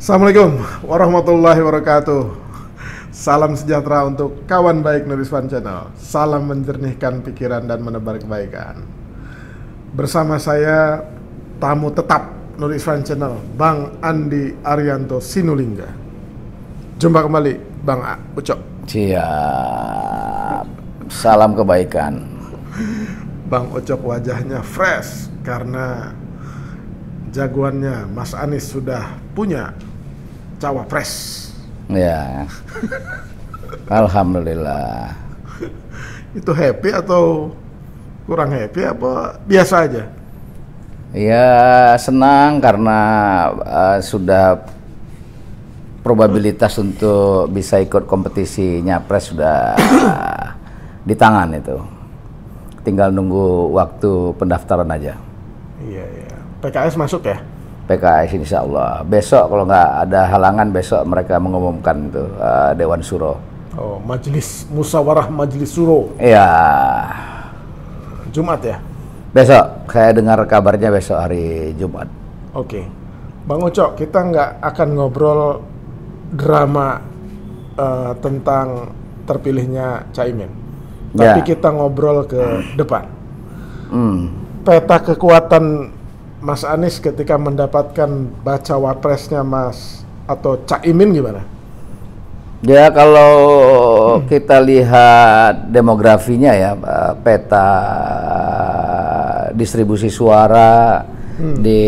Assalamualaikum warahmatullahi wabarakatuh. Salam sejahtera untuk kawan baik Nur Rizwan Channel. Salam menjernihkan pikiran dan menebar kebaikan. Bersama saya tamu tetap Nur Rizwan Channel, Bang Andi Arianto Sinulinga. Jumpa kembali Bang Ucok. Siap. Salam kebaikan. Bang Ucok wajahnya fresh karena jagoannya Mas Anies sudah punya cawapres. Ya. Alhamdulillah. Itu happy atau kurang happy apa biasa aja? Ya senang karena sudah probabilitas untuk bisa ikut kompetisi Nyapres sudah di tangan itu. Tinggal nunggu waktu pendaftaran aja. Iya. PKS masuk ya? PKS insya Allah. Besok kalau nggak ada halangan, besok mereka mengumumkan itu Dewan Suro. Oh, Majelis Musyawarah Majelis Suro. Iya. Jumat ya? Besok, saya dengar kabarnya besok hari Jumat. Oke. Bang Ucok, kita nggak akan ngobrol drama tentang terpilihnya Caimin. Tapi kita ngobrol ke depan. Peta kekuatan Mas Anies ketika mendapatkan baca wapresnya Mas atau Caimin gimana? Ya kalau kita lihat demografinya ya, peta distribusi suara di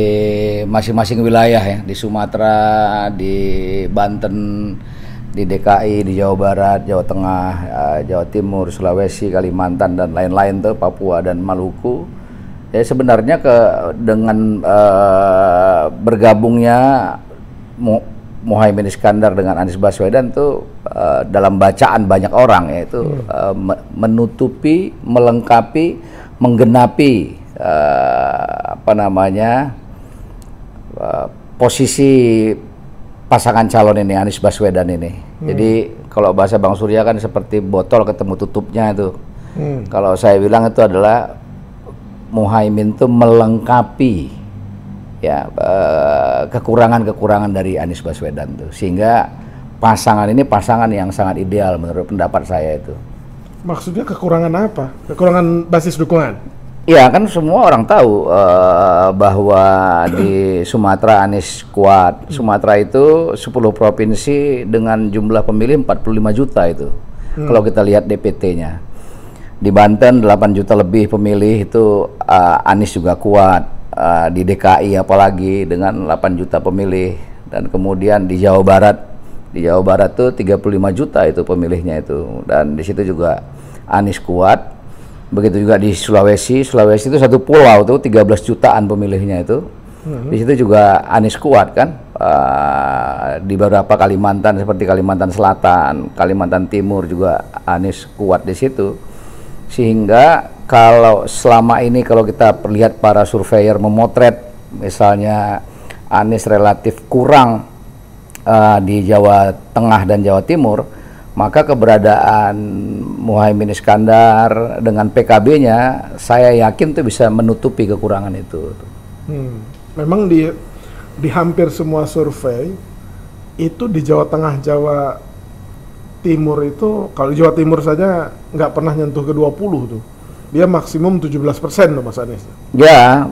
masing-masing wilayah ya, di Sumatera, di Banten, di DKI, di Jawa Barat, Jawa Tengah, Jawa Timur, Sulawesi, Kalimantan dan lain-lain tuh, Papua dan Maluku. Ya sebenarnya dengan bergabungnya Muhaimin Iskandar dengan Anies Baswedan tuh dalam bacaan banyak orang yaitu menutupi, melengkapi, menggenapi posisi pasangan calon ini Anies Baswedan ini. Jadi kalau bahasa Bang Surya kan seperti botol ketemu tutupnya itu. Kalau saya bilang itu adalah Muhaimin itu melengkapi ya kekurangan-kekurangan dari Anies Baswedan tuh, sehingga pasangan ini pasangan yang sangat ideal menurut pendapat saya itu. Maksudnya kekurangan apa? Kekurangan basis dukungan? Iya kan semua orang tahu bahwa di Sumatera Anies kuat. Sumatera itu 10 provinsi dengan jumlah pemilih 45 juta itu. Kalau kita lihat DPT-nya. Di Banten 8 juta lebih pemilih itu Anies juga kuat. Di DKI apalagi dengan 8 juta pemilih, dan kemudian di Jawa Barat tuh 35 juta itu pemilihnya itu, dan di situ juga Anies kuat. Begitu juga di Sulawesi itu satu pulau tuh 13 jutaan pemilihnya itu. Di situ juga Anies kuat kan. Di beberapa Kalimantan seperti Kalimantan Selatan, Kalimantan Timur juga Anies kuat di situ. Sehingga kalau selama ini kalau kita lihat para surveyor memotret misalnya Anies relatif kurang di Jawa Tengah dan Jawa Timur, maka keberadaan Muhaimin Iskandar dengan PKB-nya saya yakin itu bisa menutupi kekurangan itu. Memang di hampir semua survei itu di Jawa Tengah, Jawa Timur itu, kalau Jawa Timur saja nggak pernah nyentuh ke 20 tuh. Dia maksimum 17% loh Mas Anies. Ya,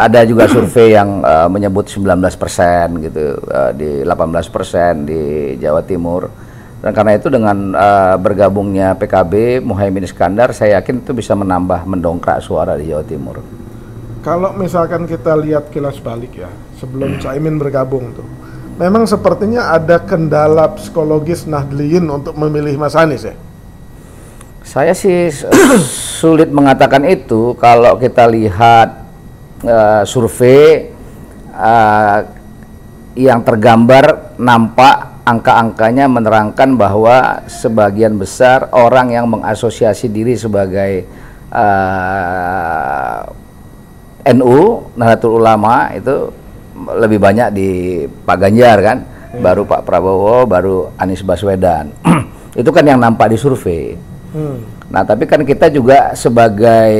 ada juga survei yang menyebut 19% gitu, di 18% di Jawa Timur. Dan karena itu dengan bergabungnya PKB, Muhaimin Iskandar, saya yakin itu bisa mendongkrak suara di Jawa Timur. Kalau misalkan kita lihat kilas balik ya, sebelum Caimin bergabung tuh, memang sepertinya ada kendala psikologis Nahdliyin untuk memilih Mas Anies ya? Saya sih sulit mengatakan itu. Kalau kita lihat survei yang tergambar, nampak angka-angkanya menerangkan bahwa sebagian besar orang yang mengasosiasi diri sebagai NU, Nahdlatul Ulama itu lebih banyak di Pak Ganjar kan, baru Pak Prabowo, baru Anies Baswedan. Itu kan yang nampak di survei. Nah, tapi kan kita juga sebagai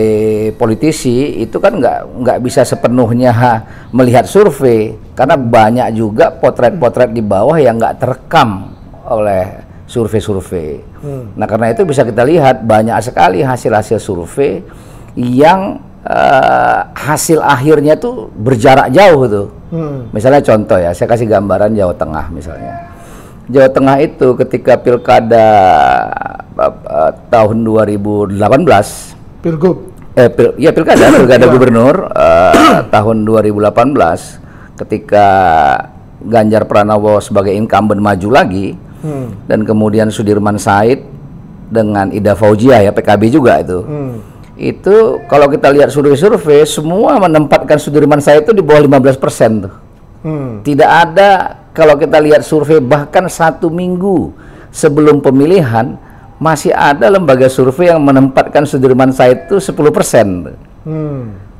politisi itu kan nggak bisa sepenuhnya melihat survei, karena banyak juga potret-potret di bawah yang nggak terekam oleh survei-survei. Nah, karena itu bisa kita lihat banyak sekali hasil-hasil survei yang hasil akhirnya tuh berjarak jauh tuh. Misalnya contoh ya, saya kasih gambaran Jawa Tengah misalnya. Jawa Tengah itu ketika pilkada tahun 2018, Pilgub. pilkada gubernur tahun 2018, ketika Ganjar Pranowo sebagai incumbent maju lagi, dan kemudian Sudirman Said dengan Ida Fauziah ya PKB juga itu. Itu kalau kita lihat survei-survei semua menempatkan Sudirman Said itu di bawah 15% tuh. Tidak ada, kalau kita lihat survei bahkan 1 minggu sebelum pemilihan masih ada lembaga survei yang menempatkan Sudirman Said itu 10%.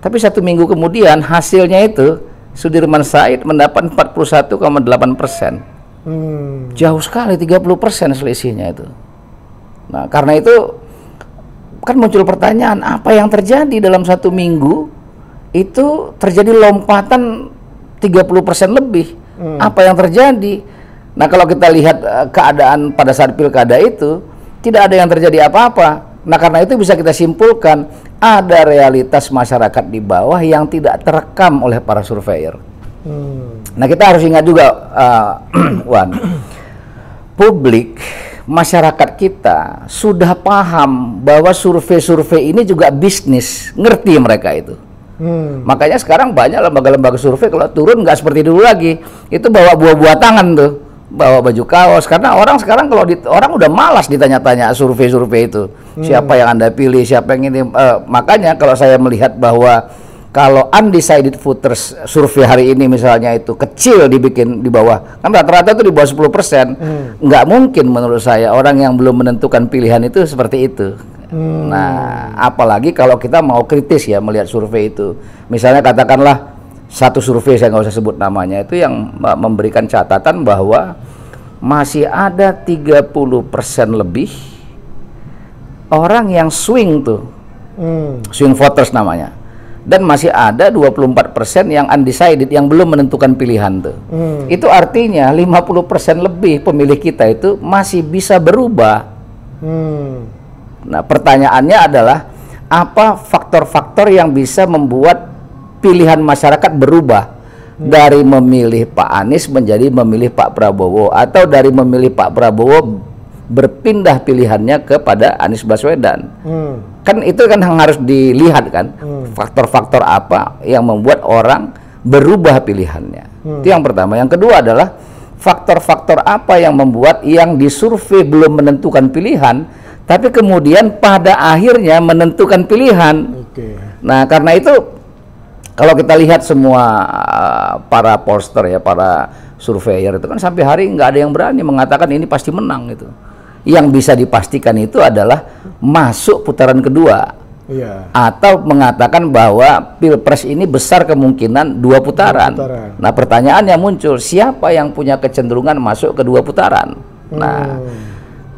Tapi 1 minggu kemudian hasilnya itu Sudirman Said mendapat 41,8%. Jauh sekali, 30% selisihnya itu. Nah, karena itu kan muncul pertanyaan, apa yang terjadi dalam 1 minggu itu terjadi lompatan 30% lebih. Apa yang terjadi? Nah, kalau kita lihat keadaan pada saat pilkada itu tidak ada yang terjadi apa-apa. Nah, karena itu bisa kita simpulkan ada realitas masyarakat di bawah yang tidak terekam oleh para surveyor. Nah, kita harus ingat juga, Wan, publik, masyarakat kita sudah paham bahwa survei-survei ini juga bisnis, ngerti mereka itu. Makanya sekarang banyak lembaga-lembaga survei kalau turun nggak seperti dulu lagi, itu bawa buah-buah tangan tuh, bawa baju kaos, karena orang sekarang kalau orang udah malas ditanya-tanya survei-survei itu, siapa yang Anda pilih, siapa yang ini. Makanya kalau saya melihat bahwa kalau undecided voters survei hari ini misalnya itu kecil dibikin di bawah, kan rata-rata itu di bawah 10%, nggak mungkin menurut saya orang yang belum menentukan pilihan itu seperti itu. Nah, apalagi kalau kita mau kritis ya melihat survei itu. Misalnya katakanlah satu survei, saya nggak usah sebut namanya, itu yang memberikan catatan bahwa masih ada 30% lebih orang yang swing tuh, swing voters namanya. Dan masih ada 24% yang undecided, yang belum menentukan pilihan tuh. Itu artinya 50% lebih pemilih kita itu masih bisa berubah. Nah, pertanyaannya adalah apa faktor-faktor yang bisa membuat pilihan masyarakat berubah dari memilih Pak Anies menjadi memilih Pak Prabowo, atau dari memilih Pak Prabowo berpindah pilihannya kepada Anies Baswedan. Kan itu kan yang harus dilihat kan, faktor-faktor apa yang membuat orang berubah pilihannya. Itu yang pertama. Yang kedua adalah faktor-faktor apa yang membuat yang disurvei belum menentukan pilihan, tapi kemudian pada akhirnya menentukan pilihan. Nah, karena itu kalau kita lihat semua para pollster ya, para surveyor itu kan sampai hari nggak ada yang berani mengatakan ini pasti menang itu. Yang bisa dipastikan itu adalah masuk putaran kedua, atau mengatakan bahwa pilpres ini besar kemungkinan 2 putaran. Nah, pertanyaan yang muncul, siapa yang punya kecenderungan masuk ke 2 putaran? Nah,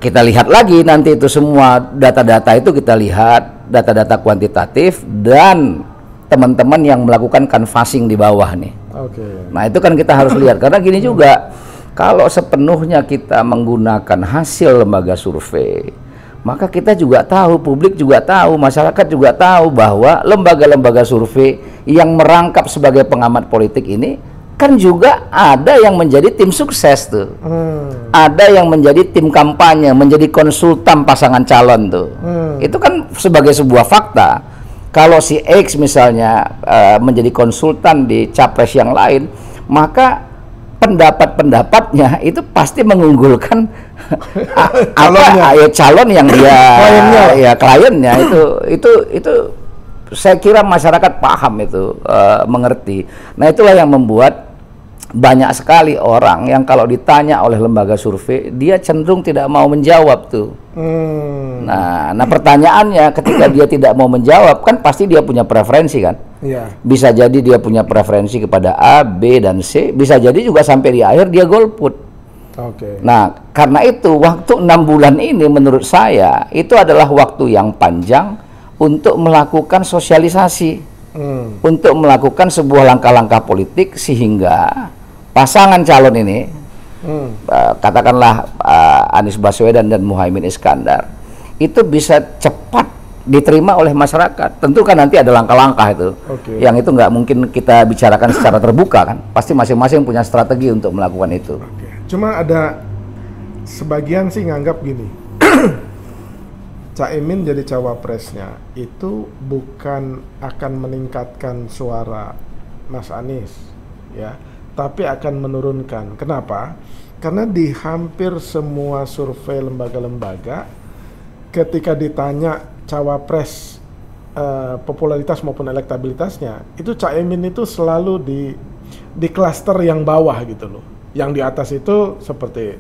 kita lihat lagi nanti itu semua data-data itu, kita lihat data-data kuantitatif dan teman-teman yang melakukan canvassing di bawah nih. Nah, itu kan kita harus lihat, karena gini juga, kalau sepenuhnya kita menggunakan hasil lembaga survei, maka kita juga tahu, publik juga tahu, masyarakat juga tahu bahwa lembaga-lembaga survei yang merangkap sebagai pengamat politik ini kan juga ada yang menjadi tim sukses tuh. Ada yang menjadi tim kampanye, menjadi konsultan pasangan calon tuh. Itu kan sebagai sebuah fakta. Kalau si X misalnya menjadi konsultan di capres yang lain, maka pendapat-pendapatnya itu pasti mengunggulkan calon yang dia kliennya itu saya kira masyarakat paham itu, mengerti. Nah, itulah yang membuat banyak sekali orang yang kalau ditanya oleh lembaga survei dia cenderung tidak mau menjawab tuh. Nah, pertanyaannya ketika dia tidak mau menjawab kan pasti dia punya preferensi kan. Bisa jadi dia punya preferensi kepada A, B, dan C, bisa jadi juga sampai di akhir dia golput. Oke. Nah, karena itu waktu 6 bulan ini menurut saya itu adalah waktu yang panjang untuk melakukan sosialisasi, untuk melakukan sebuah langkah-langkah politik sehingga pasangan calon ini, katakanlah Anies Baswedan dan Muhaimin Iskandar, itu bisa cepat diterima oleh masyarakat. Tentu kan nanti ada langkah-langkah itu, yang itu nggak mungkin kita bicarakan secara terbuka kan. Pasti masing-masing punya strategi untuk melakukan itu. Cuma ada sebagian sih nganggap gini, Caimin jadi cawapresnya itu bukan akan meningkatkan suara Mas Anies, ya, tapi akan menurunkan. Kenapa? Karena di hampir semua survei lembaga-lembaga, ketika ditanya cawapres popularitas maupun elektabilitasnya, itu Caimin itu selalu di klaster yang bawah gitu loh. Yang di atas itu seperti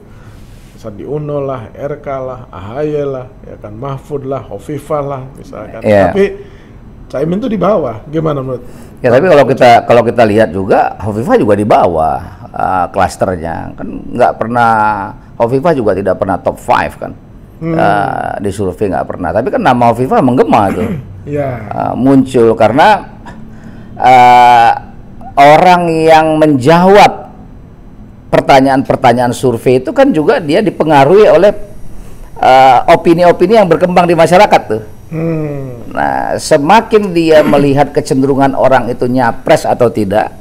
Sandi Uno lah, RK lah, AHY lah, ya kan, Mahfud lah, Hovifah lah misalkan. Tapi Caimin tuh di bawah. Gimana menurut? Ya, tapi kalau kita lihat juga Hovifah juga di bawah klasternya. Kan nggak pernah, Hovifah juga tidak pernah top 5 kan. Di survei nggak pernah. Tapi kan nama Hovifah menggema tuh. Muncul karena orang yang menjawab pertanyaan-pertanyaan survei itu kan juga dia dipengaruhi oleh opini-opini yang berkembang di masyarakat tuh. Nah, semakin dia melihat kecenderungan orang itu nyapres atau tidak,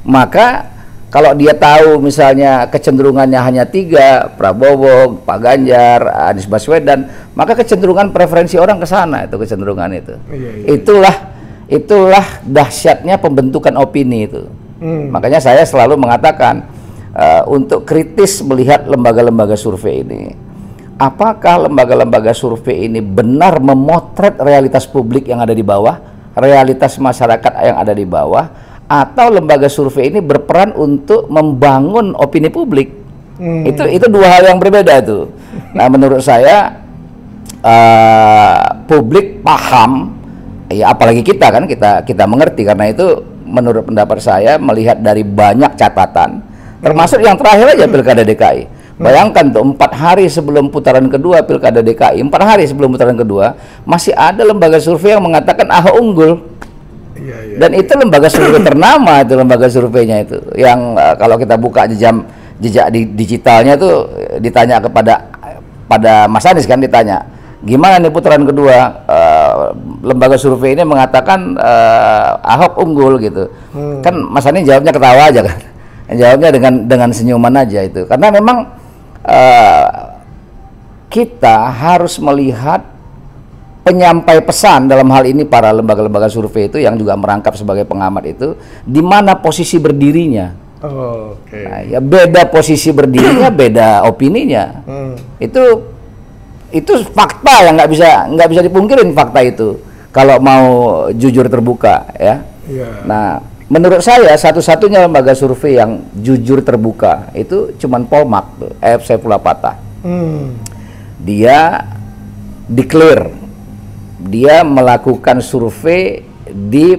maka kalau dia tahu misalnya kecenderungannya hanya 3, Prabowo, Pak Ganjar, Anies Baswedan, maka kecenderungan preferensi orang ke sana, itu kecenderungan itu. Itulah dahsyatnya pembentukan opini itu. Makanya saya selalu mengatakan untuk kritis melihat lembaga-lembaga survei ini. Apakah lembaga-lembaga survei ini benar memotret realitas publik yang ada di bawah, realitas masyarakat yang ada di bawah, atau lembaga survei ini berperan untuk membangun opini publik? Itu dua hal yang berbeda tuh. Nah, menurut saya publik paham, ya apalagi kita kan kita mengerti, karena itu menurut pendapat saya melihat dari banyak catatan. Termasuk yang terakhir aja Pilkada DKI. Bayangkan tuh 4 hari sebelum putaran kedua Pilkada DKI, 4 hari sebelum putaran kedua, masih ada lembaga survei yang mengatakan Ahok unggul. Dan itu lembaga survei ternama, itu lembaga surveinya itu. Yang kalau kita buka jejak digitalnya tuh ditanya pada Mas Anies kan, ditanya, gimana nih putaran kedua? Lembaga survei ini mengatakan Ahok unggul gitu. Kan Mas Anies jawabnya ketawa aja kan. Jawabnya dengan senyuman aja itu. Karena memang kita harus melihat penyampai pesan dalam hal ini para lembaga-lembaga survei itu yang juga merangkap sebagai pengamat itu, di mana posisi berdirinya. Nah, ya beda posisi berdirinya, beda opininya. Itu fakta yang nggak bisa dipungkirin, fakta itu. Kalau mau jujur terbuka ya. Nah, menurut saya satu-satunya lembaga survei yang jujur terbuka itu cuman Polmark tuh, AFC Pula Patah. Dia declare, dia melakukan survei di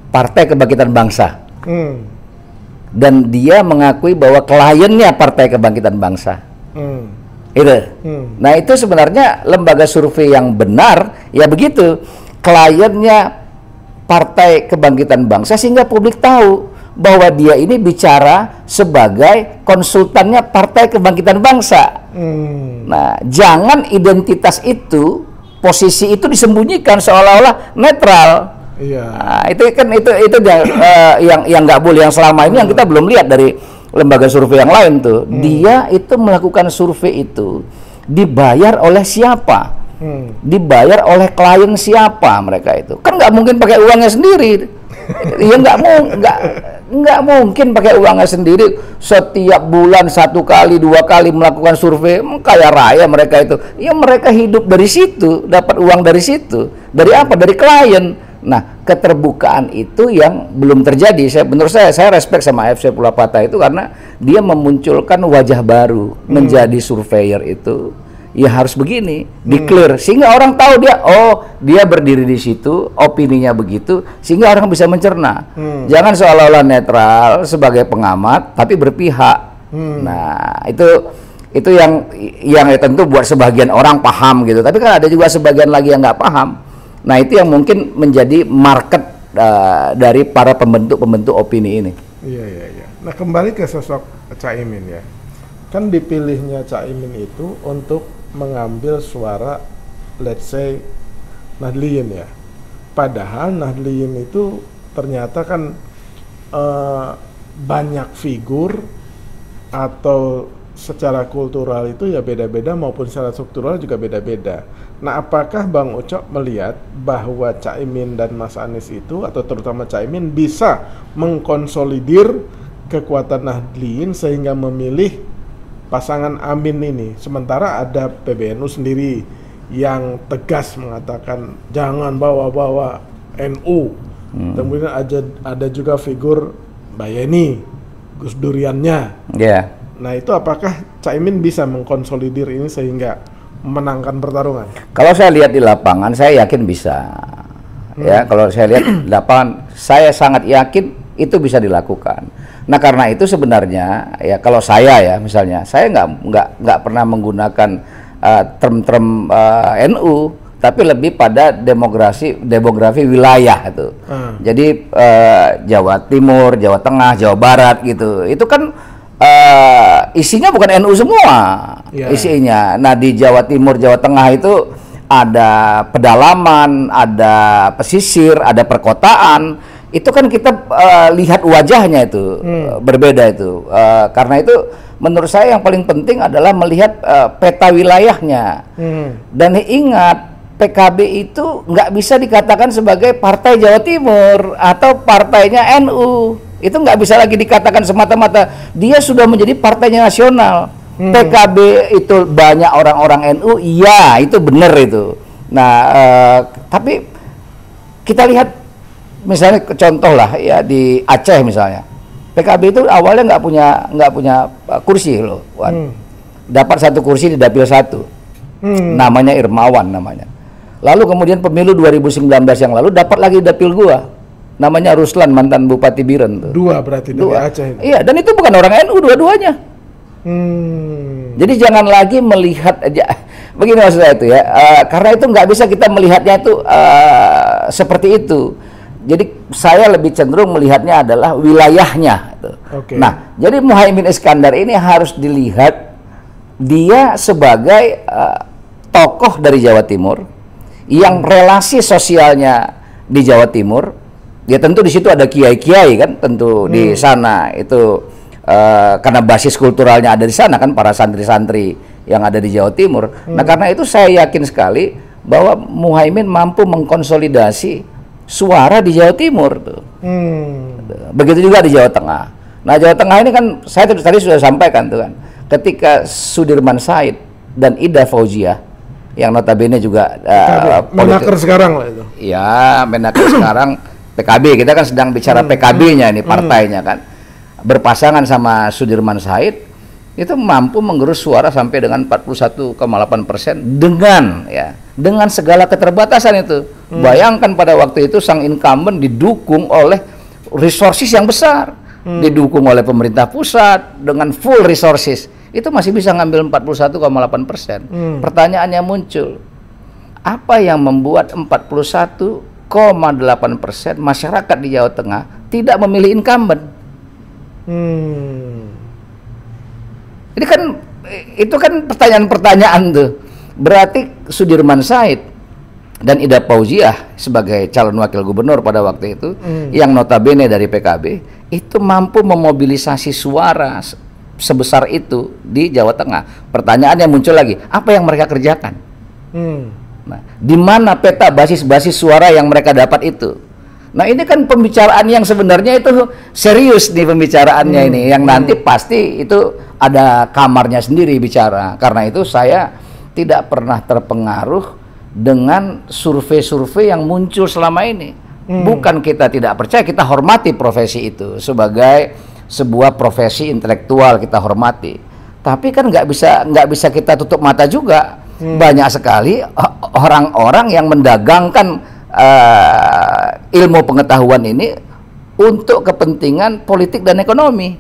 Partai Kebangkitan Bangsa. Dan dia mengakui bahwa kliennya Partai Kebangkitan Bangsa. Itu. Nah, itu sebenarnya lembaga survei yang benar ya begitu. Kliennya Partai Kebangkitan Bangsa, sehingga publik tahu bahwa dia ini bicara sebagai konsultannya Partai Kebangkitan Bangsa. Nah, jangan identitas itu, posisi itu disembunyikan seolah-olah netral. Nah, itu yang nggak boleh, yang selama ini yang kita belum lihat dari lembaga survei yang lain tuh. Dia itu melakukan survei itu dibayar oleh siapa? Dibayar oleh klien siapa mereka itu? Kan nggak mungkin pakai uangnya sendiri. Ya nggak mungkin pakai uangnya sendiri. Setiap bulan 1 kali 2 kali melakukan survei, kaya raya mereka itu. Ya mereka hidup dari situ, dapat uang dari situ. Dari apa? Dari klien. Nah, keterbukaan itu yang belum terjadi. Menurut saya respect sama AFC Pula Patah itu karena dia memunculkan wajah baru menjadi surveyor itu. Ya harus begini, declare, sehingga orang tahu dia berdiri di situ, opininya begitu, sehingga orang bisa mencerna. Jangan seolah-olah netral sebagai pengamat, tapi berpihak. Nah, itu yang tentu buat sebagian orang paham gitu. Tapi kan ada juga sebagian lagi yang nggak paham. Nah, itu yang mungkin menjadi market dari para pembentuk opini ini. Iya. Nah, kembali ke sosok Caimin ya. Kan dipilihnya Caimin itu untuk mengambil suara, let's say, Nahdliyin ya. Padahal Nahdliyin itu ternyata kan banyak figur atau secara kultural itu ya beda-beda maupun secara struktural juga beda-beda. Nah, apakah Bang Ucok melihat bahwa Caimin dan Mas Anies itu, atau terutama Caimin, bisa mengkonsolidir kekuatan Nahdliyin sehingga memilih pasangan Amin ini? Sementara ada PBNU sendiri yang tegas mengatakan jangan bawa-bawa NU. Kemudian ada juga figur Mbak Yeni, Gus Duriannya. Yeah. Nah, itu apakah Caimin bisa mengkonsolidir ini sehingga memenangkan pertarungan? Kalau saya lihat di lapangan, saya yakin bisa. Ya, kalau saya lihat di lapangan, saya sangat yakin itu bisa dilakukan. Nah, karena itu sebenarnya ya kalau saya ya misalnya, saya nggak pernah menggunakan term-term NU, tapi lebih pada demografi wilayah itu. Jadi Jawa Timur, Jawa Tengah, Jawa Barat gitu. Itu kan isinya bukan NU semua, isinya. Nah, di Jawa Timur, Jawa Tengah itu ada pedalaman, ada pesisir, ada perkotaan. Itu kan kita lihat wajahnya itu berbeda itu. Karena itu menurut saya yang paling penting adalah melihat peta wilayahnya. Dan ingat, PKB itu nggak bisa dikatakan sebagai partai Jawa Timur atau partainya NU. Itu nggak bisa lagi dikatakan semata-mata dia sudah menjadi partainya nasional. PKB itu banyak orang-orang NU, iya itu benar itu. Nah, tapi kita lihat misalnya contoh lah ya di Aceh misalnya, PKB itu awalnya nggak punya kursi loh, dapat 1 kursi di dapil 1, namanya Irmawan namanya. Lalu kemudian pemilu 2019 yang lalu dapat lagi dapil gua. Namanya Ruslan, mantan Bupati Biren tuh. 2 berarti dari Aceh itu. Iya, dan itu bukan orang NU dua-duanya. Jadi jangan lagi melihat aja. Begini maksud saya itu ya. Karena itu nggak bisa kita melihatnya itu seperti itu. Jadi saya lebih cenderung melihatnya adalah wilayahnya. Okay. Nah, jadi Muhaimin Iskandar ini harus dilihat dia sebagai tokoh dari Jawa Timur yang relasi sosialnya di Jawa Timur. Ya tentu di situ ada kiai-kiai kan, tentu di sana itu karena basis kulturalnya ada di sana kan, para santri-santri yang ada di Jawa Timur. Nah, karena itu saya yakin sekali bahwa Muhaimin mampu mengkonsolidasi suara di Jawa Timur tuh. Begitu juga di Jawa Tengah. Nah, Jawa Tengah ini kan saya tadi sudah sampaikan tuh kan, ketika Sudirman Said dan Ida Fauziah yang notabene juga Menaker sekarang lah itu. Ya, Menaker sekarang PKB, kita kan sedang bicara PKB-nya ini, partainya kan, berpasangan sama Sudirman Said, itu mampu menggerus suara sampai dengan 41,8% dengan segala keterbatasan itu. Bayangkan pada waktu itu sang incumbent didukung oleh resources yang besar, didukung oleh pemerintah pusat dengan full resources, itu masih bisa ngambil 41,8%. Pertanyaannya muncul, apa yang membuat 41,8% masyarakat di Jawa Tengah tidak memilih incumbent? Ini kan, itu kan pertanyaan-pertanyaan tuh. Berarti Sudirman Said dan Ida Fauziah sebagai calon wakil gubernur pada waktu itu, yang notabene dari PKB, itu mampu memobilisasi suara sebesar itu di Jawa Tengah. Pertanyaannya muncul lagi, apa yang mereka kerjakan? Nah, di mana peta basis-basis suara yang mereka dapat itu? Nah, ini kan pembicaraan yang sebenarnya itu serius nih pembicaraannya ini, yang nanti pasti itu ada kamarnya sendiri bicara. Karena itu saya tidak pernah terpengaruh dengan survei-survei yang muncul selama ini. Bukan kita tidak percaya, kita hormati profesi itu sebagai sebuah profesi intelektual, kita hormati. Tapi kan nggak bisa kita tutup mata juga. Banyak sekali orang-orang yang mendagangkan ilmu pengetahuan ini untuk kepentingan politik dan ekonomi.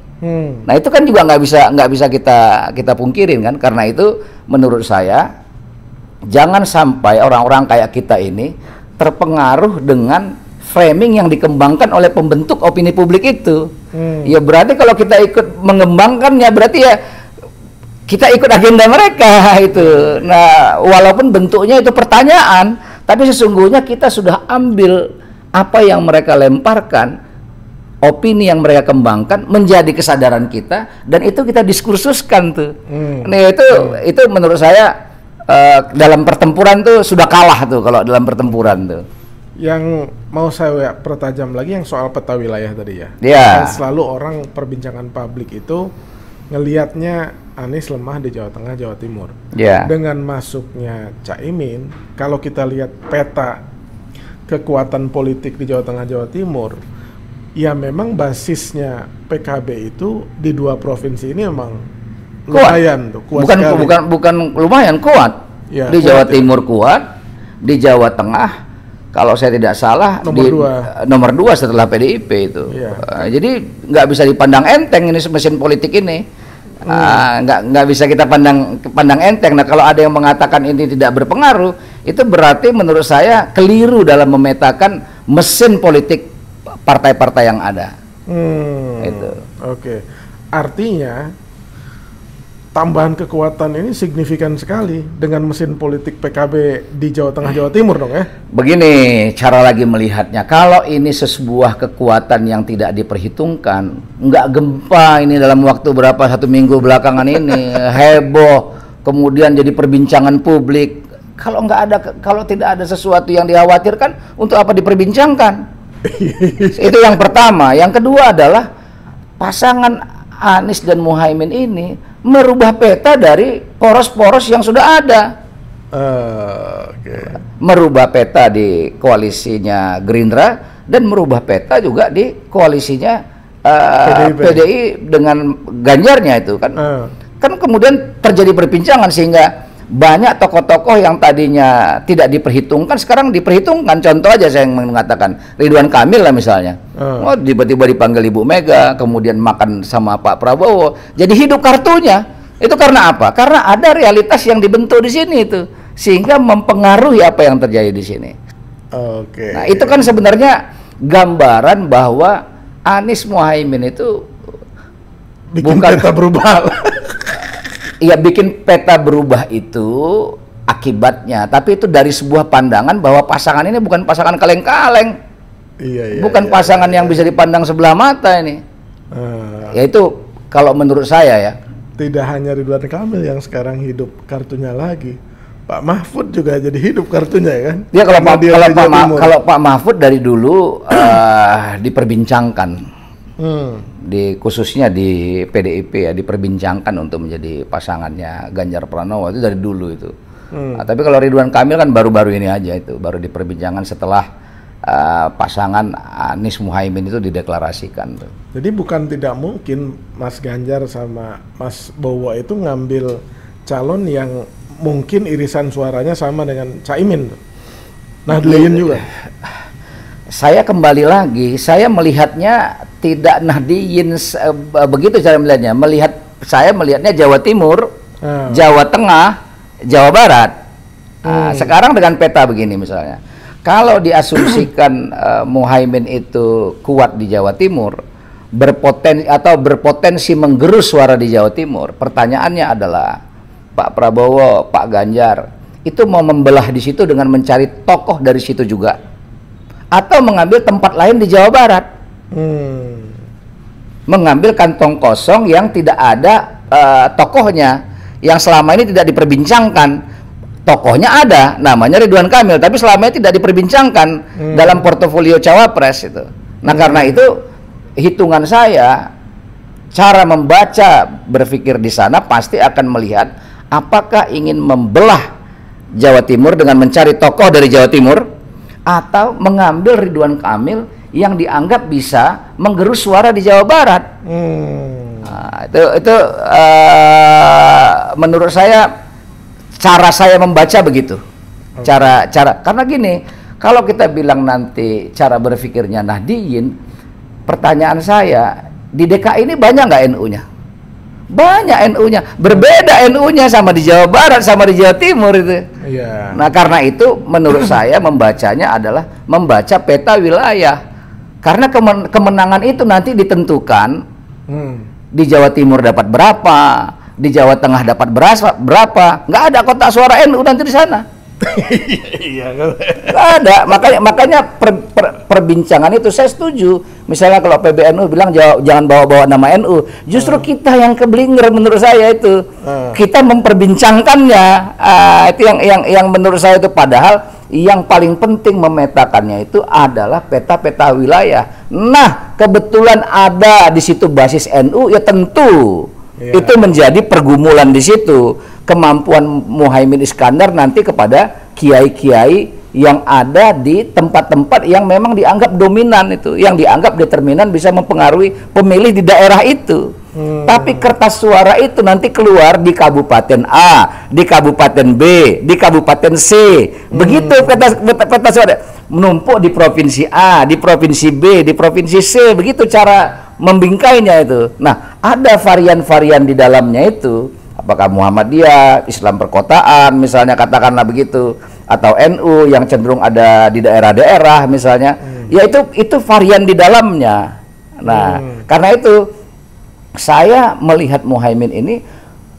Nah itu kan juga nggak bisa kita pungkirin kan. Karena itu menurut saya jangan sampai orang-orang kayak kita ini terpengaruh dengan framing yang dikembangkan oleh pembentuk opini publik itu. Ya berarti kalau kita ikut mengembangkannya berarti ya kita ikut agenda mereka itu. Nah walaupun bentuknya itu pertanyaan, tapi sesungguhnya kita sudah ambil apa yang mereka lemparkan, opini yang mereka kembangkan menjadi kesadaran kita, dan itu kita diskursuskan tuh. Nah itu menurut saya dalam pertempuran tuh sudah kalah tuh kalau dalam pertempuran tuh. Yang mau saya pertajam lagi yang soal peta wilayah tadi ya. Ya. Kan selalu orang perbincangan publik itu ngelihatnya Anies lemah di Jawa Tengah, Jawa Timur. Ya. Dengan masuknya Caimin, kalau kita lihat peta kekuatan politik di Jawa Tengah, Jawa Timur, ya memang basisnya PKB itu di dua provinsi ini memang lumayan tuh, kuat sekali. Bukan lumayan, kuat. Ya, di Jawa kuat, Timur kuat, di Jawa Tengah kalau saya tidak salah nomor dua setelah PDIP itu. Ya. Jadi nggak bisa dipandang enteng ini mesin politik ini. Nggak bisa kita pandang enteng. Nah kalau ada yang mengatakan ini tidak berpengaruh, itu berarti menurut saya keliru dalam memetakan mesin politik partai-partai yang ada. Itu. Oke. Artinya tambahan kekuatan ini signifikan sekali dengan mesin politik PKB di Jawa Tengah, Jawa Timur dong ya? Begini cara lagi melihatnya, kalau ini sebuah kekuatan yang tidak diperhitungkan, nggak gempa ini dalam waktu berapa 1 minggu belakangan ini, heboh, kemudian jadi perbincangan publik. Kalau tidak ada sesuatu yang dikhawatirkan, untuk apa diperbincangkan? Itu yang pertama. Yang kedua adalah pasangan Anies dan Muhaimin ini merubah peta dari poros-poros yang sudah ada. Merubah peta di koalisinya Gerindra dan merubah peta juga di koalisinya PDI dengan Ganjarnya itu kan. Kan kemudian terjadi perbincangan sehingga banyak tokoh-tokoh yang tadinya tidak diperhitungkan sekarang diperhitungkan. Contoh aja saya yang mengatakan Ridwan Kamil lah misalnya. Oh tiba-tiba dipanggil Ibu Mega, kemudian makan sama Pak Prabowo. Jadi hidup kartunya. Itu karena apa? Karena ada realitas yang dibentuk di sini itu sehingga mempengaruhi apa yang terjadi di sini. Nah, itu kan sebenarnya gambaran bahwa Anies Muhaimin itu bikin peta berubah. Iya, bikin peta berubah itu akibatnya, tapi itu dari sebuah pandangan bahwa pasangan ini bukan pasangan kaleng-kaleng, bukan pasangan yang bisa dipandang sebelah mata ini. Yaitu kalau menurut saya ya. Tidak hanya Ridwan Kamil yang sekarang hidup kartunya lagi, Pak Mahfud juga jadi hidup kartunya ya kan? Ya kalau Pak Mahfud dari dulu diperbincangkan. Khususnya di PDIP ya diperbincangkan untuk menjadi pasangannya Ganjar Pranowo itu dari dulu itu. Nah, tapi kalau Ridwan Kamil kan baru-baru ini aja itu, baru diperbincangkan setelah pasangan Anies Muhaimin itu dideklarasikan. Jadi bukan tidak mungkin Mas Ganjar sama Mas Bowo itu ngambil calon yang mungkin irisan suaranya sama dengan Caimin. Nahdliyin juga. Saya kembali lagi, saya melihatnya tidak Nahdliyin begitu cara melihatnya. Saya melihatnya Jawa Timur, Jawa Tengah, Jawa Barat. Sekarang dengan peta begini misalnya, kalau diasumsikan Muhaimin itu kuat di Jawa Timur, berpotensi menggerus suara di Jawa Timur. Pertanyaannya adalah Pak Prabowo, Pak Ganjar itu mau membelah di situ dengan mencari tokoh dari situ juga, atau mengambil tempat lain di Jawa Barat, mengambil kantong kosong yang tidak ada tokohnya, yang selama ini tidak diperbincangkan. Tokohnya ada, namanya Ridwan Kamil, tapi selama ini tidak diperbincangkan dalam portofolio cawapres itu. Nah karena itu hitungan saya, cara membaca berpikir di sana pasti akan melihat apakah ingin membelah Jawa Timur dengan mencari tokoh dari Jawa Timur, atau mengambil Ridwan Kamil yang dianggap bisa menggerus suara di Jawa Barat. Nah, itu menurut saya, cara saya membaca begitu. Cara karena gini, kalau kita bilang nanti cara berpikirnya Nahdliyin, pertanyaan saya, Di DKI ini banyak nggak NU-nya? Banyak NU-nya. Berbeda NU-nya sama di Jawa Barat sama di Jawa Timur itu. Iya. Nah, karena itu menurut saya membacanya adalah membaca peta wilayah. Karena kemenangan itu nanti ditentukan di Jawa Timur dapat berapa, di Jawa Tengah dapat berapa. Nggak ada kotak suara NU nanti di sana. Iya. Nggak ada. Makanya perbincangan itu saya setuju. Misalnya kalau PBNU bilang jangan bawa-bawa nama NU, justru kita yang keblinger menurut saya itu. Kita memperbincangkannya. Itu yang menurut saya itu, padahal yang paling penting memetakannya itu adalah peta-peta wilayah. Nah, kebetulan ada di situ basis NU, ya tentu itu menjadi pergumulan di situ. Kemampuan Muhaimin Iskandar nanti kepada kiai-kiai yang ada di tempat-tempat yang memang dianggap dominan itu, yang dianggap determinan bisa mempengaruhi pemilih di daerah itu. Tapi kertas suara itu nanti keluar di kabupaten A, di kabupaten B, di kabupaten C. Begitu peta suara menumpuk di provinsi A, di provinsi B, di provinsi C. Begitu cara membingkainya itu. Nah, ada varian-varian di dalamnya itu. Apakah Muhammadiyah, Islam perkotaan, misalnya katakanlah begitu, atau NU yang cenderung ada di daerah-daerah misalnya. Ya itu varian di dalamnya. Nah, karena itu saya melihat Muhaimin ini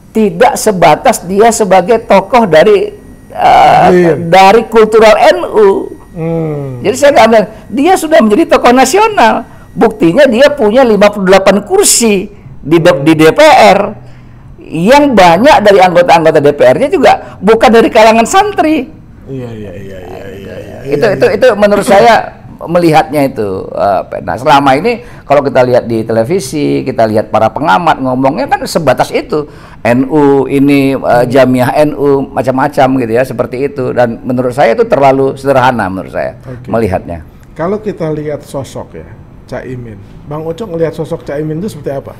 tidak sebatas dia sebagai tokoh dari kultural NU. Jadi saya nggak bilang dia sudah menjadi tokoh nasional. Buktinya dia punya 58 kursi di DPR. Yang banyak dari anggota-anggota DPR-nya juga bukan dari kalangan santri. Iya. Itu menurut saya melihatnya itu. Nah, selama ini kalau kita lihat di televisi, kita lihat para pengamat ngomongnya kan sebatas itu. NU ini Jamiah NU macam-macam gitu ya, seperti itu. Dan menurut saya itu terlalu sederhana menurut saya melihatnya. Kalau kita lihat sosok ya Caimin, Bang Ucok melihat sosok Caimin itu seperti apa?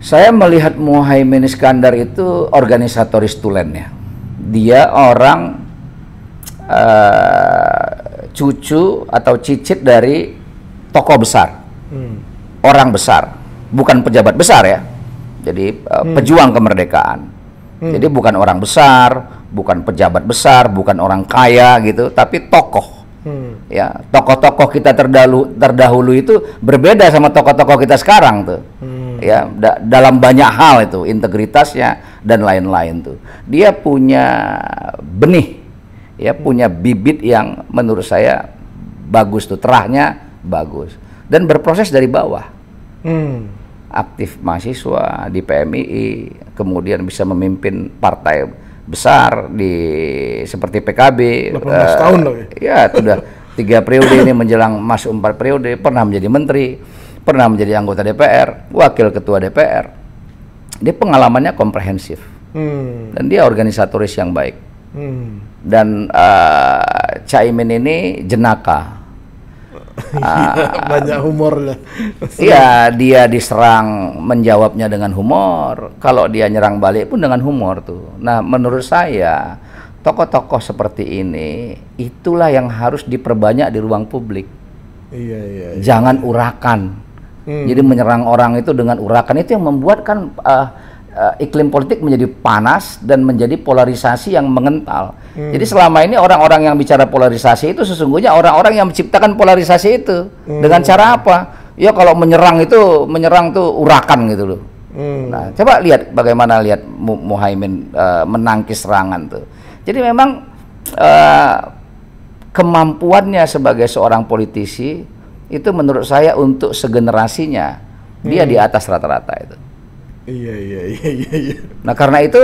Saya melihat Muhaimin Iskandar itu organisatoris tulen ya. Dia orang cucu atau cicit dari tokoh besar, orang besar, bukan pejabat besar ya. Jadi pejuang kemerdekaan. Jadi bukan orang besar, bukan pejabat besar, bukan orang kaya gitu, tapi tokoh. Ya, tokoh-tokoh kita terdahulu itu berbeda sama tokoh-tokoh kita sekarang tuh. Ya, dalam banyak hal itu, integritasnya dan lain-lain tuh. Dia punya benih, ya, punya bibit yang menurut saya bagus tuh, terahnya bagus dan berproses dari bawah. Aktif mahasiswa di PMII, kemudian bisa memimpin partai besar seperti PKB. 18 tahun loh ya. Sudah 3 periode ini menjelang masuk 4 periode, pernah menjadi menteri, pernah menjadi anggota DPR, wakil ketua DPR. Dia pengalamannya komprehensif dan dia organisatoris yang baik. Dan Caimin ini jenaka. Banyak humornya. Iya, dia diserang menjawabnya dengan humor. Kalau dia nyerang balik pun dengan humor tuh. Nah, menurut saya tokoh-tokoh seperti ini itulah yang harus diperbanyak di ruang publik. Iya. Jangan urakan. Jadi menyerang orang itu dengan urakan itu yang membuat kan iklim politik menjadi panas dan menjadi polarisasi yang mengental. Jadi selama ini orang-orang yang bicara polarisasi itu sesungguhnya orang-orang yang menciptakan polarisasi itu. Dengan cara apa? Ya kalau menyerang tuh urakan gitu loh. Nah, coba lihat bagaimana Muhaimin menangkis serangan tuh. Jadi memang kemampuannya sebagai seorang politisi itu menurut saya untuk segenerasinya dia di atas rata-rata itu. Iya. Nah, karena itu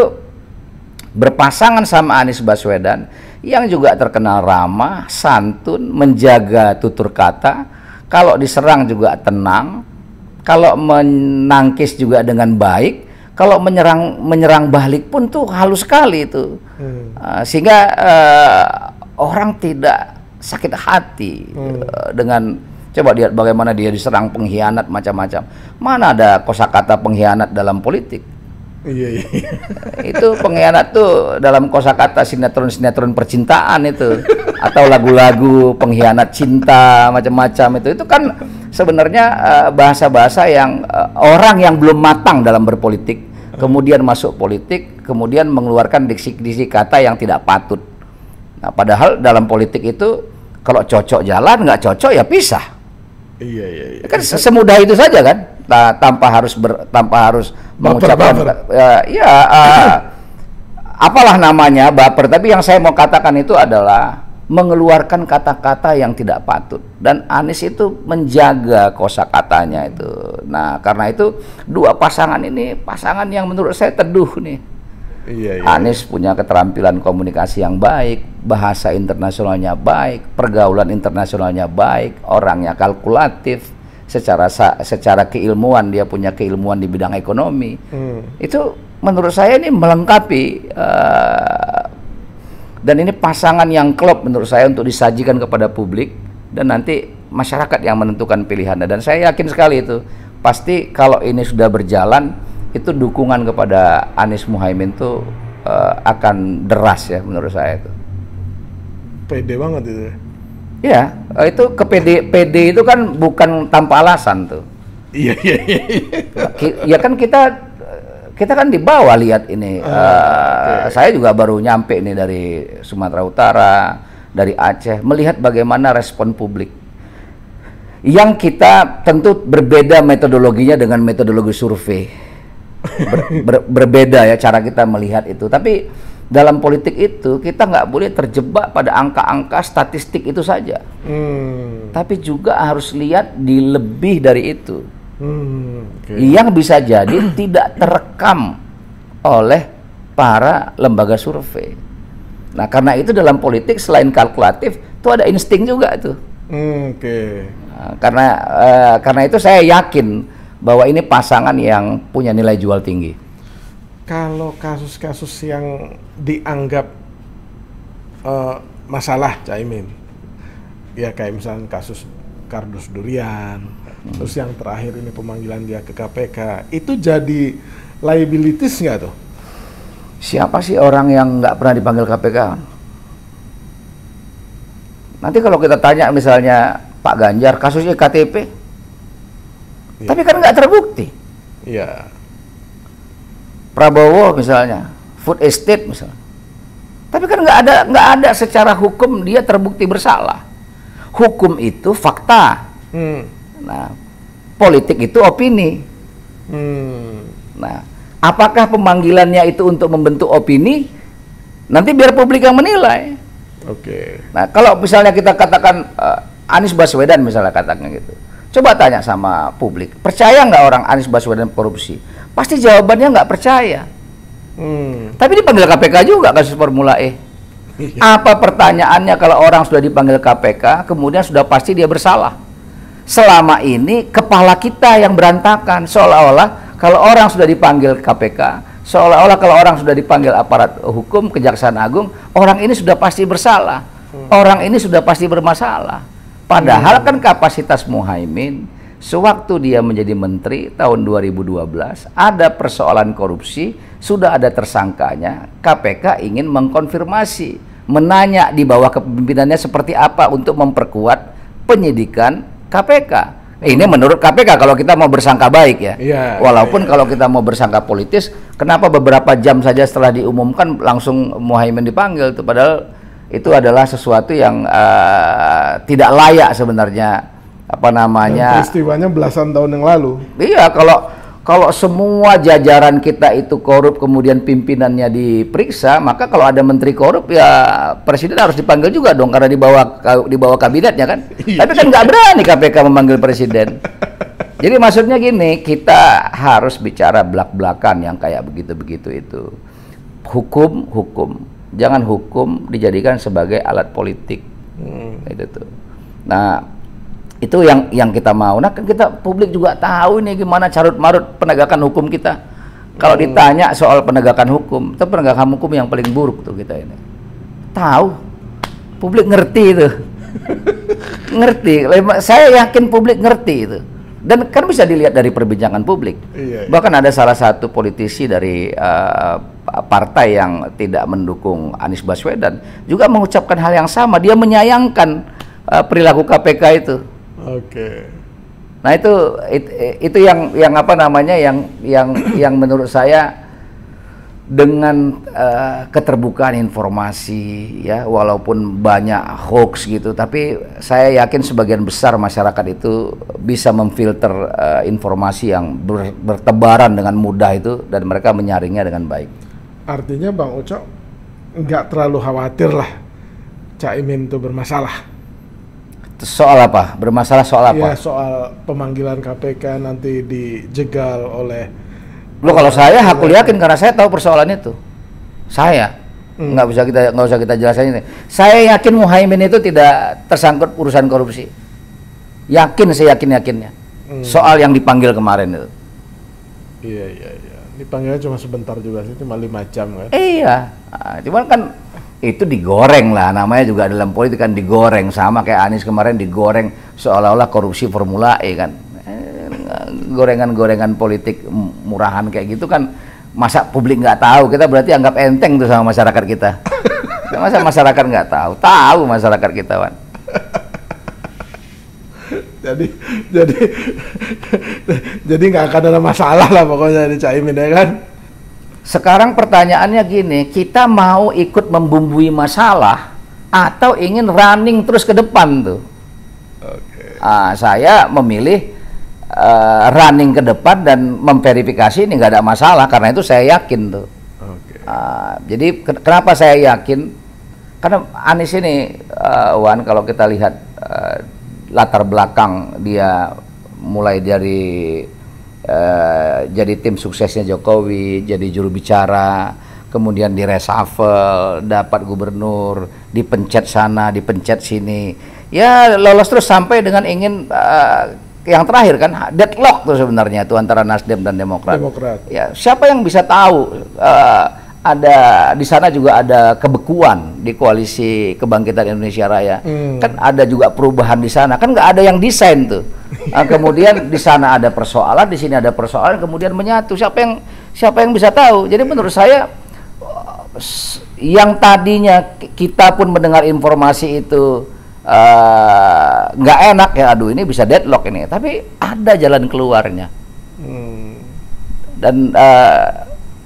berpasangan sama Anies Baswedan yang juga terkenal ramah, santun, menjaga tutur kata, kalau diserang juga tenang, kalau menangkis juga dengan baik, kalau menyerang balik pun tuh halus sekali itu. Sehingga orang tidak sakit hati dengan. Coba lihat bagaimana dia diserang pengkhianat macam-macam. Mana ada kosakata pengkhianat dalam politik? Iya. Itu pengkhianat tuh dalam kosakata sinetron-sinetron percintaan itu, atau lagu-lagu pengkhianat cinta macam-macam itu kan sebenarnya bahasa-bahasa yang orang yang belum matang dalam berpolitik, kemudian masuk politik, kemudian mengeluarkan diksi-diksi kata yang tidak patut. Nah, padahal dalam politik itu kalau cocok jalan, nggak cocok ya pisah. Iya. Kan semudah itu saja kan, tanpa harus mengucapkan apalah namanya baper. Tapi yang saya mau katakan itu adalah mengeluarkan kata-kata yang tidak patut, dan Anies itu menjaga kosakatanya itu. Nah, karena itu dua pasangan ini pasangan yang menurut saya teduh nih. Iya. Anies punya keterampilan komunikasi yang baik, bahasa internasionalnya baik, pergaulan internasionalnya baik, orangnya kalkulatif, secara keilmuan dia punya keilmuan di bidang ekonomi. Itu menurut saya ini melengkapi, dan ini pasangan yang klop menurut saya untuk disajikan kepada publik, dan nanti masyarakat yang menentukan pilihannya. Dan saya yakin sekali itu pasti kalau ini sudah berjalan, itu dukungan kepada Anies Muhaimin itu akan deras ya menurut saya itu. Pede banget itu. Ya, itu PD itu kan bukan tanpa alasan tuh. Iya. Ya kan kita kan di bawah lihat ini. Saya juga baru nyampe nih dari Sumatera Utara, dari Aceh, melihat bagaimana respon publik. Yang kita tentu berbeda metodologinya dengan metodologi survei. Berbeda ya cara kita melihat itu. Tapi dalam politik itu kita nggak boleh terjebak pada angka-angka statistik itu saja. Tapi juga harus lihat di lebih dari itu. Yang bisa jadi tidak terekam oleh para lembaga survei. Nah, karena itu dalam politik selain kalkulatif itu ada insting juga tuh. Nah, karena itu saya yakin bahwa ini pasangan yang punya nilai jual tinggi. Kalau kasus-kasus yang dianggap masalah Caimin, ya kayak misalnya kasus kardus durian, terus yang terakhir ini pemanggilan dia ke KPK, itu jadi liabilities nggak tuh? Siapa sih orang yang nggak pernah dipanggil KPK? Nanti kalau kita tanya misalnya Pak Ganjar, kasusnya KTP, tapi kan nggak terbukti. Iya. Prabowo misalnya, food estate misalnya, tapi kan nggak ada secara hukum dia terbukti bersalah. Hukum itu fakta. Nah, politik itu opini. Nah, apakah pemanggilannya itu untuk membentuk opini? Nanti biar publik yang menilai. Nah, kalau misalnya kita katakan Anies Baswedan misalnya katakan gitu, coba tanya sama publik, percaya nggak orang Anies Baswedan korupsi? Pasti jawabannya nggak percaya. Tapi dipanggil KPK juga kasus Formula E. Apa pertanyaannya kalau orang sudah dipanggil KPK, kemudian sudah pasti dia bersalah? Selama ini kepala kita yang berantakan, seolah-olah kalau orang sudah dipanggil KPK, seolah-olah kalau orang sudah dipanggil aparat hukum, Kejaksaan Agung, orang ini sudah pasti bersalah, orang ini sudah pasti bermasalah. Padahal kan kapasitas Muhaimin sewaktu dia menjadi menteri tahun 2012 ada persoalan korupsi, sudah ada tersangkanya, KPK ingin mengkonfirmasi, menanya di bawah kepemimpinannya seperti apa untuk memperkuat penyidikan KPK. Ini menurut KPK kalau kita mau bersangka baik ya. Walaupun kalau kita mau bersangka politis, kenapa beberapa jam saja setelah diumumkan langsung Muhaimin dipanggil tuh, padahal itu adalah sesuatu yang tidak layak sebenarnya, apa namanya, peristiwanya belasan tahun yang lalu. Iya, kalau semua jajaran kita itu korup kemudian pimpinannya diperiksa, maka kalau ada menteri korup ya presiden harus dipanggil juga dong, karena di bawah kabinetnya kan. Tapi kan nggak berani KPK memanggil presiden. Jadi maksudnya gini, kita harus bicara belak-belakan yang kayak begitu-begitu itu. Hukum, jangan hukum dijadikan sebagai alat politik. Itu tuh. Nah, itu yang kita mau. Nah, kan kita publik juga tahu ini gimana carut-marut penegakan hukum kita. Kalau ditanya soal penegakan hukum, itu penegakan hukum yang paling buruk tuh kita ini. Tahu. Publik ngerti itu. Ngerti. Saya yakin publik ngerti itu. Dan kan bisa dilihat dari perbincangan publik. Bahkan ada salah satu politisi dari partai yang tidak mendukung Anies Baswedan juga mengucapkan hal yang sama. Dia menyayangkan perilaku KPK itu. Nah itu yang apa namanya yang menurut saya dengan keterbukaan informasi ya, walaupun banyak hoax gitu, tapi saya yakin sebagian besar masyarakat itu bisa memfilter informasi yang bertebaran dengan mudah itu, dan mereka menyaringnya dengan baik. Artinya Bang Ucok nggak terlalu khawatir lah Caimin itu bermasalah. Soal apa? Bermasalah soal apa? Ya, soal pemanggilan KPK nanti dijegal oleh. Lo kalau saya aku yakin karena saya tahu persoalan itu. Saya nggak usah kita jelasin ini. Saya yakin Muhaimin itu tidak tersangkut urusan korupsi. Yakin, saya yakinnya. Soal yang dipanggil kemarin itu. Iya. Dipanggilnya cuma sebentar juga sih, cuma 5 jam kan. Iya, cuman kan itu digoreng lah, namanya juga dalam politik kan digoreng, sama kayak Anies kemarin digoreng seolah-olah korupsi Formula E kan. Gorengan-gorengan politik murahan kayak gitu kan, masa publik nggak tahu, kita berarti anggap enteng tuh sama masyarakat kita. Masa masyarakat nggak tahu masyarakat kita, Wan. jadi nggak akan ada masalah lah pokoknya di Caimin ya kan. Sekarang pertanyaannya gini, kita mau ikut membumbui masalah atau ingin running terus ke depan tuh? Saya memilih running ke depan dan memverifikasi ini nggak ada masalah, karena itu saya yakin tuh. Jadi kenapa saya yakin? Karena Anies ini, Wan, kalau kita lihat latar belakang dia mulai dari jadi tim suksesnya Jokowi, jadi juru bicara, kemudian di reshuffle, dapat gubernur, dipencet sana, dipencet sini, ya lolos terus sampai dengan ingin yang terakhir kan deadlock tuh sebenarnya tuh antara Nasdem dan Demokrat. Ya siapa yang bisa tahu ada di sana juga ada kebekuan di Koalisi Kebangkitan Indonesia Raya. Kan ada juga perubahan di sana. Kan nggak ada yang desain tuh. Kemudian di sana ada persoalan, di sini ada persoalan, kemudian menyatu. Siapa yang bisa tahu? Jadi menurut saya yang tadinya kita pun mendengar informasi itu nggak enak ya, aduh ini bisa deadlock ini. Tapi ada jalan keluarnya. Dan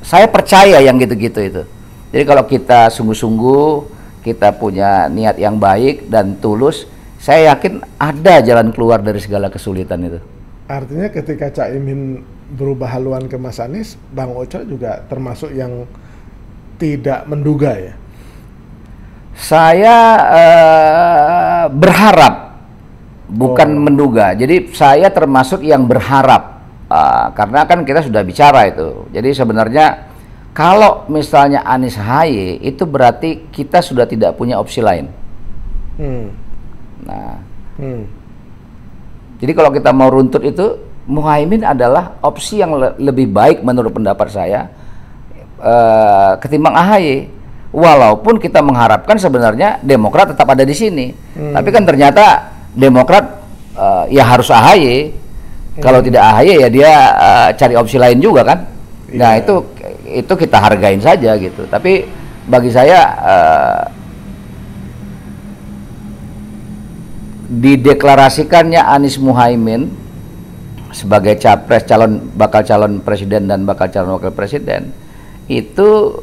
saya percaya yang gitu-gitu itu. Jadi kalau kita sungguh-sungguh, kita punya niat yang baik dan tulus, saya yakin ada jalan keluar dari segala kesulitan itu. Artinya ketika Caimin berubah haluan ke Mas Anies, Bang Ocha juga termasuk yang tidak menduga ya? Saya berharap, bukan menduga. Jadi saya termasuk yang berharap. Karena kan kita sudah bicara itu. Jadi sebenarnya kalau misalnya Anies Ahaye itu berarti kita sudah tidak punya opsi lain. Jadi kalau kita mau runtut itu, Muhaimin adalah opsi yang lebih baik menurut pendapat saya ketimbang Ahaye. Walaupun kita mengharapkan sebenarnya Demokrat tetap ada di sini, tapi kan ternyata Demokrat ya harus Ahaye. Kalau tidak Ahaye ya dia cari opsi lain juga kan. Nah itu kita hargain saja gitu. Tapi bagi saya dideklarasikannya Anies Muhaimin sebagai capres, bakal calon presiden dan bakal calon wakil presiden itu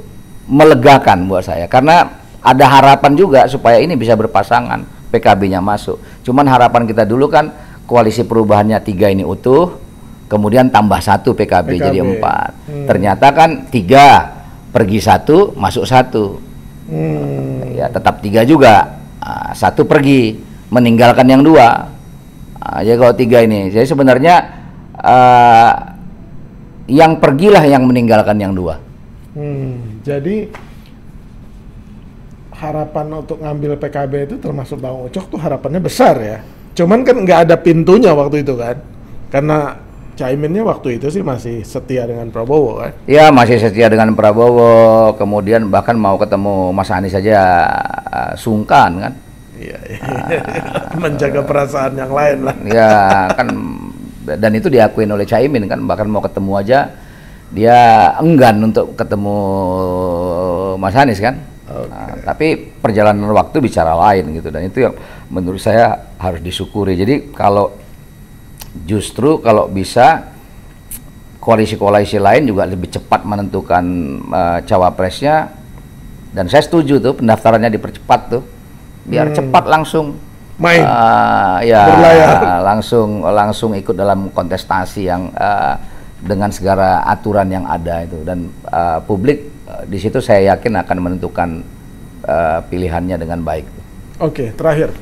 melegakan buat saya, karena ada harapan juga supaya ini bisa berpasangan, PKB-nya masuk. Cuman harapan kita dulu kan koalisi perubahannya 3 ini utuh, kemudian tambah 1 PKB jadi 4. Ternyata kan 3 pergi 1 masuk 1. Ya tetap 3 juga, 1 pergi meninggalkan yang 2. Jadi kalau 3 ini, jadi sebenarnya yang pergilah yang meninggalkan yang 2. Jadi harapan untuk ngambil PKB itu termasuk Bang Ucok tuh harapannya besar ya. Cuman kan nggak ada pintunya waktu itu kan, karena Caiminnya waktu itu sih masih setia dengan Prabowo kan. Ya masih setia dengan Prabowo, kemudian bahkan mau ketemu Mas Anies saja sungkan kan. Iya. Menjaga perasaan yang lain lah. Ya kan, dan itu diakuin oleh Caimin kan, bahkan mau ketemu aja dia enggan untuk ketemu Mas Anies kan. Tapi perjalanan waktu bicara lain gitu, dan itu yang menurut saya harus disyukuri. Jadi kalau Justru kalau bisa koalisi-koalisi lain juga lebih cepat menentukan cawapresnya, dan saya setuju tuh pendaftarannya dipercepat tuh, biar cepat langsung main, ya berlayar, langsung ikut dalam kontestasi yang dengan segala aturan yang ada itu, dan publik di situ saya yakin akan menentukan pilihannya dengan baik. Oke, terakhir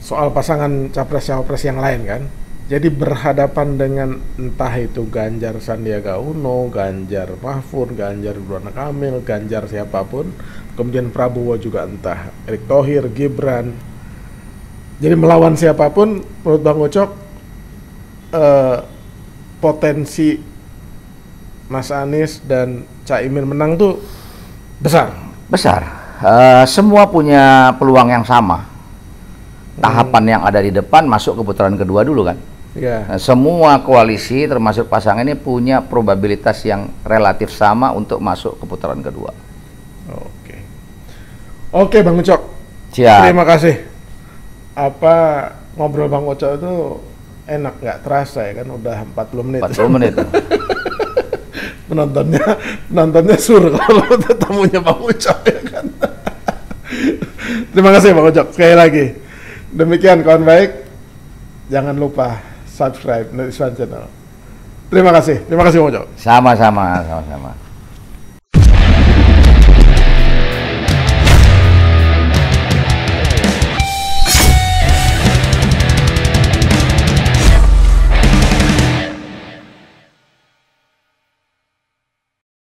soal pasangan capres-cawapres yang lain kan. Jadi berhadapan dengan entah itu Ganjar Sandiaga Uno, Ganjar Mahfud, Ganjar Ridwan Kamil, Ganjar siapapun, kemudian Prabowo juga entah Erick Thohir, Gibran. Jadi melawan siapapun, menurut Bang Ucok, potensi Mas Anies dan Caimin menang tuh besar. Besar. Semua punya peluang yang sama. Tahapan yang ada di depan masuk ke putaran kedua dulu kan. Ya. Nah, semua koalisi termasuk pasangan ini punya probabilitas yang relatif sama untuk masuk ke putaran kedua. Oke, Bang Ucok. Siap. Terima kasih. Apa ngobrol Bang Ucok itu enak, nggak terasa ya kan, udah 40 menit. 40 menit. penontonnya sur kalau tamunya Bang Ucok ya kan. Terima kasih Bang Ucok sekali lagi. Demikian kawan baik, jangan lupa subscribe Nurishwan Channel. Terima kasih Bang Ucok. Sama-sama.